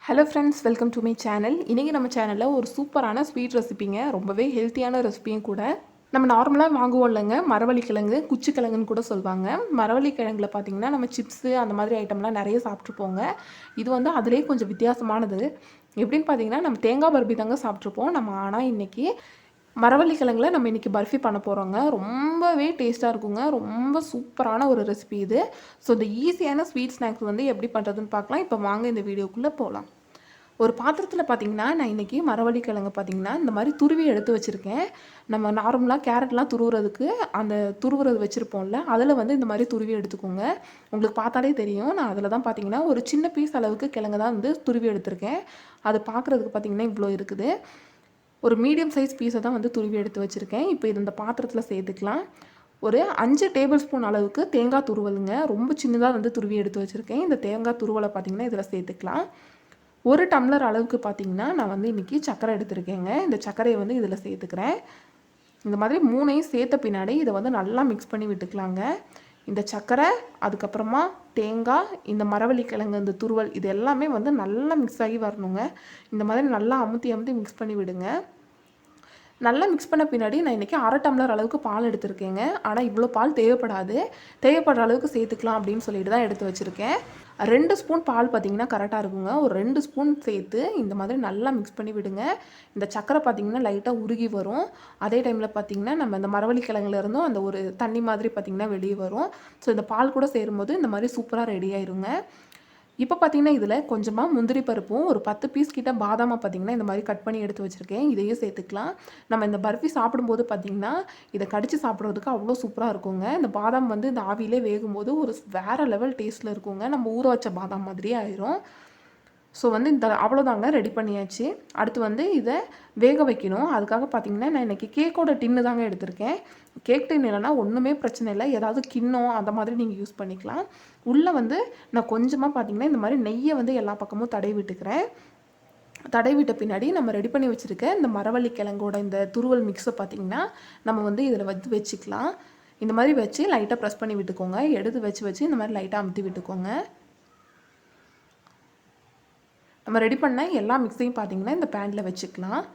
Hello friends, welcome to my channel. இன்றைக்கி நம்ம சேனலில் ஒரு சூப்பரான ஸ்வீட் ரெசிபிங்க, ரொம்பவே ஹெல்த்தியான ரெசிபியும் கூட. நம்ம நார்மலாக வாங்குவோம் இல்லைங்க, மரவள்ளி கிழங்கு, குச்சிக்கிழங்குன்னு கூட சொல்லுவாங்க. மரவள்ளி கிழங்குல பார்த்திங்கன்னா நம்ம சிப்ஸு அந்த மாதிரி ஐட்டம்லாம் நிறைய சாப்பிட்ருப்போங்க. இது வந்து அதிலே கொஞ்சம் வித்தியாசமானது. எப்படின்னு பார்த்தீங்கன்னா நம்ம தேங்காய் பர்பி தாங்க சாப்பிட்ருப்போம் நம்ம. ஆனால் இன்றைக்கி மரவள்ளி கிழங்குல நம்ம இன்றைக்கி பர்ஃபி பண்ண போகிறோங்க. ரொம்பவே டேஸ்ட்டாக இருக்குங்க. ரொம்ப சூப்பரான ஒரு ரெசிபி இது. ஸோ இந்த ஈஸியான ஸ்வீட் ஸ்நாக்ஸ் வந்து எப்படி பண்ணுறதுன்னு பார்க்கலாம். இப்போ வாங்க இந்த வீடியோக்குள்ளே போகலாம். ஒரு பாத்திரத்தில் பார்த்திங்கன்னா நான் இன்றைக்கி மரவள்ளி கிழங்கு பார்த்திங்கன்னா இந்த மாதிரி துருவி எடுத்து வச்சுருக்கேன். நம்ம நார்மலாக கேரட்லாம் துருவுறதுக்கு அந்த துருவுறது வச்சுருப்போம்ல, அதில் வந்து இந்த மாதிரி துருவி எடுத்துக்கோங்க. உங்களுக்கு பார்த்தாலே தெரியும். நான் அதில் தான் பார்த்திங்கன்னா ஒரு சின்ன பீஸ் அளவுக்கு கிழங்கு தான் வந்து துருவி எடுத்திருக்கேன். அது பார்க்குறதுக்கு பார்த்திங்கன்னா இவ்வளோ இருக்குது. ஒரு மீடியம் சைஸ் பீஸை தான் வந்து துருவி எடுத்து வச்சுருக்கேன். இப்போ இது இந்த பாத்திரத்தில் சேர்த்துக்கலாம். ஒரு 5 டேபிள் ஸ்பூன் அளவுக்கு தேங்காய் துருவலுங்க. ரொம்ப சின்னதாக வந்து துருவி எடுத்து வச்சுருக்கேன். இந்த தேங்காய் துருவலை பார்த்திங்கன்னா இதில் சேர்த்துக்கலாம். 1 டம்ளர் அளவுக்கு பார்த்திங்கன்னா நான் வந்து இன்றைக்கி சர்க்கரை எடுத்துருக்கேங்க. இந்த சர்க்கரையை வந்து இதில் சேர்த்துக்கிறேன். இந்த மாதிரி 3ஐயும் சேர்த்த பின்னாடி இதை வந்து நல்லா மிக்ஸ் பண்ணி விட்டுக்கலாங்க. இந்த சர்க்கரை, அதுக்கப்புறமா தேங்காய், இந்த மரவள்ளி கிழங்கு, இந்த துருவல், இது எல்லாமே வந்து நல்லா மிக்ஸ் ஆகி வரணுங்க. இந்த மாதிரி நல்லா அமுத்தி மிக்ஸ் பண்ணி விடுங்க. நல்லா மிக்ஸ் பண்ண பின்னாடி நான் இன்றைக்கி 1/2 டம்ளர் அளவுக்கு பால் எடுத்திருக்கேங்க. ஆனால் இவ்வளோ பால் தேவைப்படுற அளவுக்கு சேர்த்துக்கலாம் அப்படின்னு சொல்லிட்டு தான் எடுத்து வச்சுருக்கேன். 2 ஸ்பூன் பால் பார்த்திங்கன்னா கரெக்டாக இருக்குங்க. ஒரு 2 ஸ்பூன் சேர்த்து இந்த மாதிரி நல்லா மிக்ஸ் பண்ணி விடுங்க. இந்த சர்க்கரை பார்த்திங்கன்னா லைட்டாக உருகி வரும். அதே டைமில் பார்த்திங்கன்னா நம்ம இந்த மரவள்ளி கிழங்குலேருந்தும் அந்த ஒரு தண்ணி மாதிரி பார்த்திங்கன்னா வெளியே வரும். ஸோ இந்த பால் கூட சேரும்போது இந்த மாதிரி சூப்பராக ரெடி ஆயிருங்க. இப்போ பார்த்திங்கன்னா இதில் கொஞ்சமாக முந்திரி பருப்பும் ஒரு 10 பீஸ் கிட்ட பாதாமை பார்த்திங்கன்னா இந்த மாதிரி கட் பண்ணி எடுத்து வச்சுருக்கேன். இதையும் சேர்த்துக்கலாம். நம்ம இந்த பர்ஃபி சாப்பிடும்போது பார்த்திங்கன்னா இதை கடித்து சாப்பிட்றதுக்கு அவ்வளோ சூப்பராக இருக்குங்க. இந்த பாதாம் வந்து இந்த ஆவியிலே வேகும்போது ஒரு வேறு லெவல் டேஸ்ட்டில் இருக்குங்க. நம்ம ஊற வச்ச பாதாம் மாதிரியே ஆயிரும். ஸோ வந்து இந்த அவ்வளோதாங்க, ரெடி பண்ணியாச்சு. அடுத்து வந்து இதை வேக வைக்கணும். அதுக்காக பார்த்திங்கன்னா நான் இன்றைக்கி கேக்கோட டின்னு தாங்க எடுத்திருக்கேன். கேக் டின் இல்லைனா ஒன்றுமே பிரச்சனை இல்லை, ஏதாவது கிண்ணம் அந்த மாதிரி நீங்கள் யூஸ் பண்ணிக்கலாம். உள்ளே வந்து நான் கொஞ்சமாக பார்த்திங்கன்னா இந்த மாதிரி நெய்யை வந்து எல்லா பக்கமும் தடவி விட்டுக்கிறேன். தடவி விட்ட பின்னாடி நம்ம ரெடி பண்ணி வச்சுருக்க இந்த மரவள்ளி கிழங்கோட இந்த துருவல் மிக்ஸை பார்த்திங்கன்னா நம்ம வந்து இதில் வந்து வச்சுக்கலாம். இந்த மாதிரி வச்சு லைட்டாக ப்ரெஸ் பண்ணி விட்டுக்கோங்க. எடுத்து வச்சு இந்த மாதிரி லைட்டாக அமுத்தி விட்டுக்கோங்க. நம்ம ரெடி பண்ண எல்லா மிக்ஸையும் பார்த்திங்கன்னா இந்த பேனில் வச்சுக்கலாம்.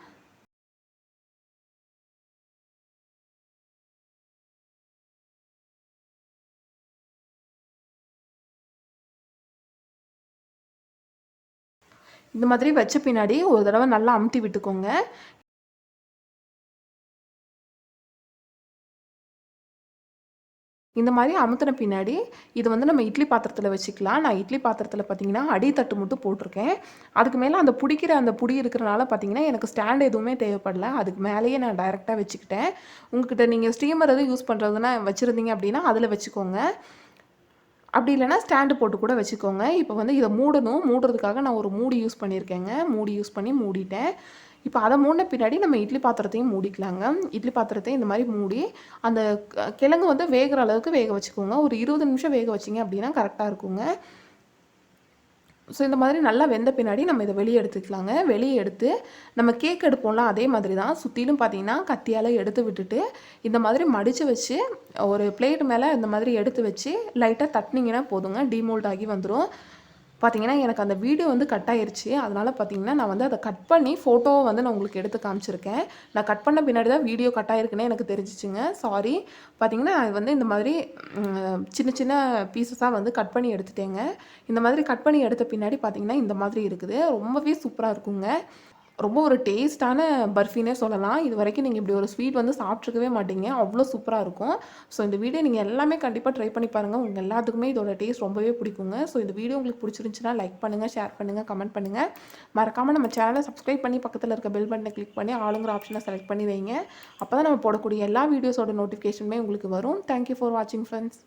இந்த மாதிரி வச்ச பின்னாடி ஒரு தடவை நல்லா அமுத்தி விட்டுக்கோங்க. இந்த மாதிரி அமுத்தின பின்னாடி இது வந்து நம்ம இட்லி பாத்திரத்தில் வச்சுக்கலாம். நான் இட்லி பாத்திரத்தில் பார்த்திங்கன்னா அடித்தட்டு மட்டும் போட்டிருக்கேன். அதுக்கு மேலே அந்த புடி இருக்கிறனால பார்த்திங்கன்னா எனக்கு ஸ்டாண்ட் எதுவுமே தேவைப்படல. அதுக்கு மேலேயே நான் டைரெக்டாக வச்சுக்கிட்டேன். உங்கள்கிட்ட நீங்கள் ஸ்டீமர் எதுவும் யூஸ் பண்ணுறதுன்னா வச்சுருந்தீங்க அப்படின்னா அதில் வச்சுக்கோங்க. அப்படி இல்லைனா ஸ்டாண்டு போட்டு கூட வச்சுக்கோங்க. இப்போ வந்து இதை மூடுறதுக்காக நான் ஒரு மூடி யூஸ் பண்ணியிருக்கேங்க. மூடி யூஸ் பண்ணி மூடிட்டேன். இப்போ அதை மூடின பின்னாடி நம்ம இட்லி பாத்திரத்தையும் மூடிக்கலாங்க. இட்லி பாத்திரத்தையும் இந்த மாதிரி மூடி அந்த கிழங்கு வந்து வேகிற அளவுக்கு வேக வச்சுக்கோங்க. ஒரு 20 நிமிஷம் வேக வச்சிங்க அப்படின்னா கரெக்டாக இருக்குங்க. ஸோ இந்த மாதிரி நல்லா வெந்த பின்னாடி நம்ம இதை வெளியே எடுத்துக்கலாங்க. வெளியே எடுத்து நம்ம கேக் எடுப்போம்ல அதே மாதிரி தான் சுற்றிலும் பார்த்திங்கன்னா கத்தியால் எடுத்து விட்டுட்டு இந்த மாதிரி மடித்து வச்சு ஒரு பிளேட் மேலே இந்த மாதிரி எடுத்து வச்சு லைட்டாக தட்டினீங்கன்னா போதுங்க, டீமோல்ட் ஆகி வந்துடும். பார்த்திங்கன்னா எனக்கு அந்த வீடியோ வந்து கட் ஆயிடுச்சு. அதனால் பார்த்திங்கன்னா நான் வந்து அதை கட் பண்ணி ஃபோட்டோவை வந்து நான் உங்களுக்கு எடுத்து காமிச்சிருக்கேன். நான் கட் பண்ண பின்னாடி தான் வீடியோ கட் ஆகிருக்குன்னு எனக்கு தெரிஞ்சிச்சுங்க, சாரி. பார்த்திங்கன்னா அது வந்து இந்த மாதிரி சின்ன சின்ன பீசஸாக வந்து கட் பண்ணி எடுத்துட்டேங்க. இந்த மாதிரி கட் பண்ணி எடுத்த பின்னாடி பார்த்திங்கன்னா இந்த மாதிரி இருக்குது. ரொம்பவே சூப்பராக இருக்குங்க. ரொம்ப ஒரு டேஸ்ட்டான பர்ஃபினே சொல்லலாம். இது வரைக்கும் நீங்கள் இப்படி ஒரு ஸ்வீட் வந்து சாப்பிட்ருக்கவே மாட்டீங்க, அவ்வளோ சூப்பராக இருக்கும். ஸோ இந்த வீடியோ நீங்கள் எல்லாமே கண்டிப்பாக ட்ரை பண்ணி பாருங்கள். உங்கள் எல்லாத்துக்குமே இதோட டேஸ்ட் ரொம்பவே பிடிக்குங்க. ஸோ இந்த வீடியோ உங்களுக்கு பிடிச்சிருந்துச்சுன்னா லைக் பண்ணுங்கள், ஷேர் பண்ணுங்கள், கமெண்ட் பண்ணுங்கள். மறக்காமல் நம்ம சேனலை சப்ஸ்கிரைப் பண்ணி பக்கத்தில் இருக்க பெல் பட்டனை கிளிக் பண்ணி ஆளுங்கிற ஆப்ஷனை செலக்ட் பண்ணி வைங்க. அப்போ தான் நம்ம போடக்கூடிய எல்லா வீடியோஸோட நோட்டிஃபிகேஷனுமே உங்களுக்கு வரும். தேங்க்யூ ஃபார் வாட்சிங் ஃப்ரெண்ட்ஸ்.